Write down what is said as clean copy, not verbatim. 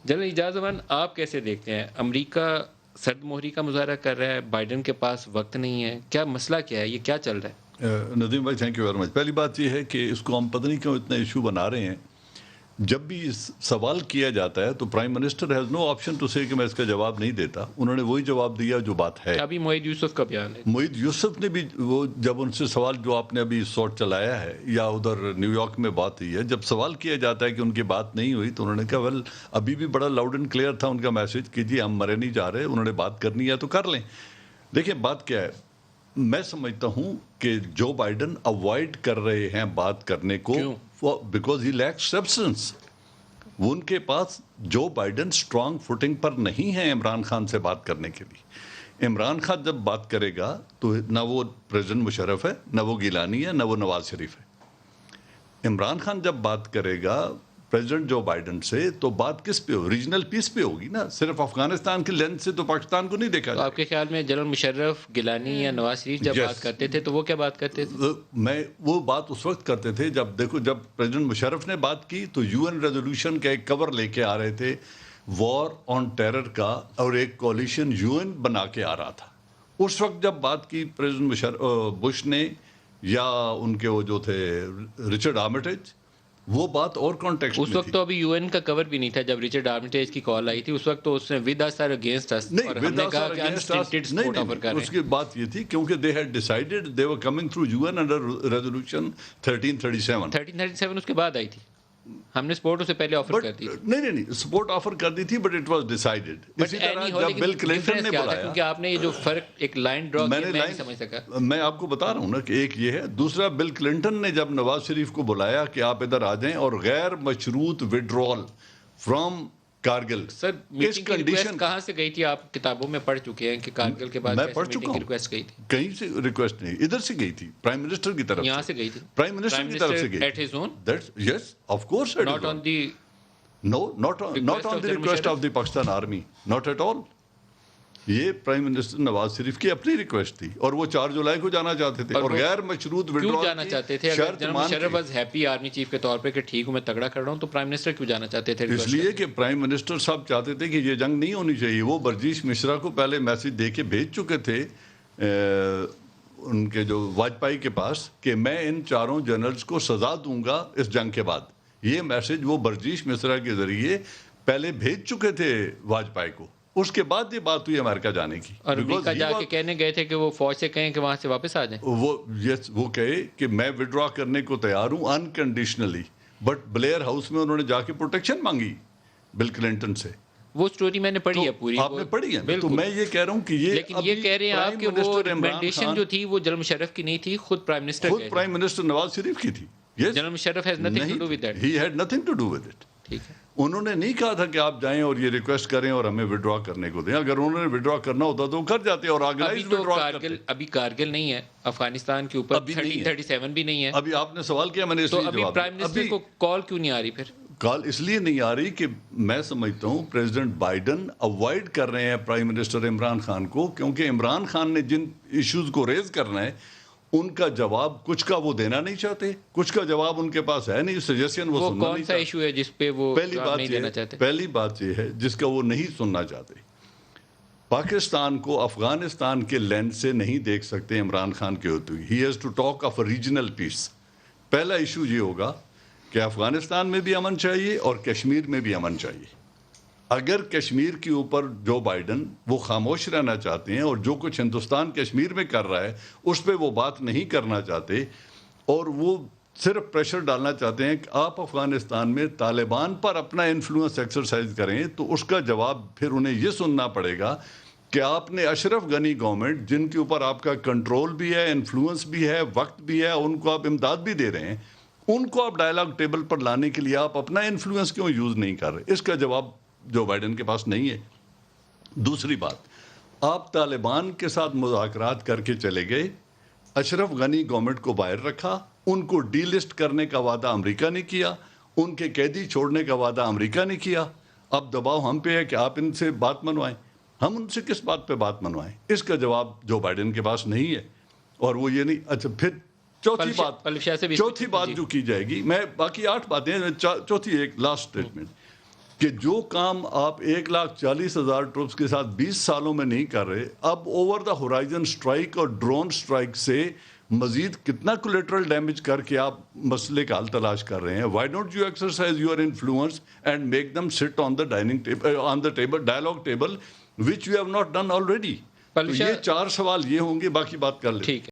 General اعجاز امان، آپ کیسے دیکھتے ہیں امریکہ سرد مہری کا مظاہرہ کر رہا ہے، بائیڈن کے پاس وقت نہیں ہے، کیا مسئلہ کیا ہے، یہ کیا چل رہا ہے؟ ندیم بھائی تھینک یو ویری مچ. پہلی بات یہ ہے کہ اس کو ہم پتہ نہیں کیوں اتنا ایشو بنا رہے ہیں. جب بھی سوال کیا جاتا ہے تو prime minister has no option to say کہ میں اس کا جواب نہیں دیتا. انہوں نے وہی جواب دیا جو بات ہے. ابھی معید یوسف کا بیان ہے. معید یوسف نے بھی وہ جب ان سے سوال جو آپ نے ابھی سوٹ چلایا ہے یا ادھر نیو یارک میں بات ہوئی ہے، جب سوال کیا جاتا ہے کہ ان کی بات نہیں ہوئی تو انہوں نے کہا ویل ابھی بھی بڑا لاؤڈ اینڈ کلیئر تھا ان کا میسج کہ جی ہم مرے نہیں جا رہے، انہوں نے بات کرنی ہے تو کر لیں. دیکھیں بات کیا ہے، میں سمجھتا ہوں کہ جو بائیڈن اوائڈ کر رہے ہیں بات کرنے کو بیکاز ہی لیکس سبسٹنس. وہ ان کے پاس جو بائیڈن سٹرانگ فوٹنگ پر نہیں ہے عمران خان سے بات کرنے کے لیے. عمران خان جب بات کرے گا تو نہ وہ پریزیڈنٹ مشرف ہے، نہ وہ گیلانی ہے، نہ وہ نواز شریف ہے. عمران خان جب بات کرے گا پریزیڈنٹ جو بائیڈن سے تو بات کس پہ ہو؟ ریجنل پیس پہ ہوگی نا. صرف افغانستان کی لینس سے تو پاکستان کو نہیں دیکھا تو آپ کے خیال میں جنرل مشرف، گیلانی یا نواز شریف جب بات کرتے تھے تو وہ کیا بات کرتے تھے؟ میں وہ بات اس وقت کرتے تھے جب دیکھو جب پریزیڈنٹ مشرف نے بات کی تو یو این ریزولوشن کا ایک کور لے کے آ رہے تھے وار آن ٹیرر کا، اور ایک کولیشن یو این بنا کے آ رہا تھا. اس وقت جب بات کی پریزیڈنٹ بش نے یا ان کے وہ جو تھے رچرڈ آرمیٹیج، وہ بات اور کانٹیکسٹ میں اس وقت تو ابھی یو این کا کور بھی نہیں تھا جب رچرڈ آرمیٹیج کی کال آئی تھی. اس وقت تو اس نے ود اس آر اگینسٹ اس، اور ہم نے کہا کہ انسٹنٹڈ سپورٹ آفر کر رہے ہیں. اس کی بات یہ تھی کیونکہ they had decided they were coming through U N under resolution 1337. 1337 اس کے بعد آئی تھی. ہم نے سپورٹ اسے پہلے آفر کر دی. نہیں سپورٹ آفر کر دی تھی بٹ اٹ واز ڈیسائیڈڈ. اسی طرح جب بل کلنٹن نے بلایا، کیونکہ آپ نے یہ جو فرق ایک لائن ڈرا کی میں نہیں سمجھ سکا. میں آپ کو بتا رہا ہوں نا کہ ایک یہ ہے. دوسرا بل کلنٹن نے جب نواز شریف کو بلایا کہ آپ ادھر آ جائیں اور غیر مشروط withdrawal from Kargil. Sir meeting کی ریکویسٹ کہاں سے گئی تھی؟ آپ کتابوں میں پڑھ چکے ہیں کہ کارگل کے بعد میں پڑھ چکا میٹنگ کی ریکویسٹ گئی تھی. کہیں سے ریکویسٹ نہیں، ادھر سے گئی تھی پرائم منسٹر کی طرف. یہاں سے گئی تھی پرائم منسٹر کی طرف سے گئی. At his own? Yes of course. Not on the not on the request of the Pakistan Army, not at all. یہ پرائم منسٹر نواز شریف کی اپنی ریکویسٹ تھی اور وہ 4 جولائی کو جانا چاہتے تھے اور غیر مشروط کیوں جانا چاہتے تھے؟ اگر general Musharraf was happy army chief کے طور پہ کہ ٹھیک ہوں میں تگڑا کر رہا ہوں، تو پرائم منسٹر کیوں جانا چاہتے تھے؟ اس لیے کہ پرائم منسٹر صاحب چاہتے تھے کہ یہ جنگ نہیں ہونی چاہیے. وہ برجیش مشرا کو پہلے میسج دے کے بھیج چکے تھے ان کے جو واجپئی کے پاس کہ میں ان 4 جنرلز کو سزا دوں گا اس جنگ کے بعد. یہ میسج وہ برجیش مشرا کے ذریعے پہلے بھیج چکے تھے واجپئی کو. اس کے بعد یہ بات ہوئی امریکہ جانے کی. اور امریکہ جا کے کہنے گئے تھے کہ وہ فوج سے کہیں کہ وہاں سے واپس آ جائیں. وہ کہے کہ میں وڈرا کرنے کو تیار ہوں انکنڈیشنلی، بٹ بلیئر ہاؤس میں انہوں نے جا کے پروٹیکشن مانگی بل کلنٹن سے. وہ سٹوری میں نے پڑھی ہے پوری. آپ نے پڑھی ہے؟ تو میں یہ کہہ رہا ہوں کہ یہ لیکن یہ کہہ رہے ہیں آپ کہ وہ ریکمنڈیشن جو تھی وہ جنرل مشرف کی نہیں تھی، خود پرائم منسٹر نواز شریف کی تھی. General Musharraf has nothing to do with that. He had nothing to do with it. ٹھیک ہے. انہوں نے نہیں کہا تھا کہ آپ جائیں اور یہ ریکویسٹ کریں اور ہمیں وڈرا کرنے کو دیں. اگر انہوں نے وڈرا کرنا ہوتا تو وہ کر جاتے اور آرگنائز وڈرا کرتے. ابھی کارگل نہیں ہے افغانستان کے اوپر، 1337 بھی نہیں ہے. ابھی آپ نے سوال کیا، میں نے اس لیے جواب. تو ابھی پرائم منسٹر کو کال کیوں نہیں آ رہی؟ پھر کال اس لیے نہیں آ رہی کہ میں سمجھتا ہوں پریزیڈنٹ بائیڈن اوائڈ کر رہے ہیں پرائم منسٹر عمران خان کو، کیونکہ عمران خان نے جن ایشوز کو ریز کرنا ہے ان کا جواب کچھ کا وہ دینا نہیں چاہتے، کچھ کا جواب ان کے پاس ہے نہیں. سجیشن وہ سننا نہیں چاہتے. کون سا ایشو ہے جس پہ وہ جواب نہیں دینا چاہتے؟ پہلی بات یہ ہے جس کا وہ نہیں سننا چاہتے. پاکستان کو افغانستان کے لینس سے نہیں دیکھ سکتے عمران خان کے ہوتے ہوئے. He has to talk of a regional peace. پہلا ایشو یہ ہوگا کہ افغانستان میں بھی امن چاہیے اور کشمیر میں بھی امن چاہیے. اگر کشمیر کے اوپر جو بائیڈن وہ خاموش رہنا چاہتے ہیں اور جو کچھ ہندوستان کشمیر میں کر رہا ہے اس پہ وہ بات نہیں کرنا چاہتے اور وہ صرف پریشر ڈالنا چاہتے ہیں کہ آپ افغانستان میں طالبان پر اپنا انفلوئنس ایکسرسائز کریں، تو اس کا جواب پھر انہیں یہ سننا پڑے گا کہ آپ نے اشرف غنی گورنمنٹ جن کے اوپر آپ کا کنٹرول بھی ہے، انفلوئنس بھی ہے، وقت بھی ہے، ان کو آپ امداد بھی دے رہے ہیں، ان کو آپ ڈائلاگ ٹیبل پر لانے کے لیے آپ اپنا انفلوئنس کیوں یوز نہیں کر رہے؟ اس کا جواب جو بائیڈن کے پاس نہیں ہے. دوسری بات، آپ طالبان کے ساتھ مذاکرات کر کے چلے گئے، اشرف غنی گورنمنٹ کو باہر رکھا، ان کو ڈی لسٹ کرنے کا وعدہ امریکہ نے کیا، ان کے قیدی چھوڑنے کا وعدہ امریکہ نے کیا. اب دباؤ ہم پہ ہے کہ آپ ان سے بات منوائیں. ہم ان سے کس بات پہ بات منوائیں؟ اس کا جواب جو بائیڈن کے پاس نہیں ہے. اور وہ یہ نہیں. اچھا پھر چوتھی بات جو کی جائے گی، میں باقی 8 باتیں، چوتھی ایک لاسٹ اسٹیٹمنٹ. کہ جو کام آپ 1,40,000 ٹروپس کے ساتھ 20 سالوں میں نہیں کر رہے، اب اوور دا ہورائزن اسٹرائک اور ڈرون اسٹرائک سے مزید کتنا کولیٹرل ڈیمیج کر کے آپ مسئلے کا حل تلاش کر رہے ہیں. Why don't you exercise your influence and make them sit on the dialogue table which you have not done already. یہ 4 سوال یہ ہوں گے، باقی بات کر لیں. ٹھیک ہے.